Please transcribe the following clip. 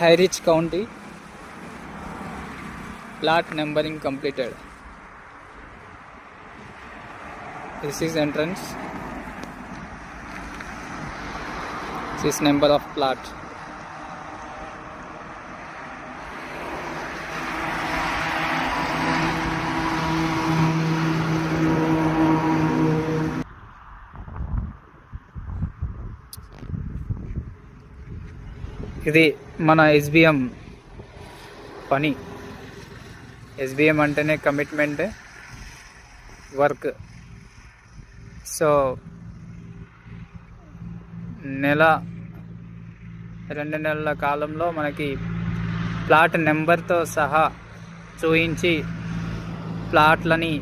High Reach County. Plot numbering completed. This is entrance. This is number of plot. ఇది మన SBM పని. SBM అంటేనే commitment, work. So నెల 2 నెలల కాలంలో మనకి ప్లాట్ నెంబర్తో సహా చూయించి ప్లాట్లని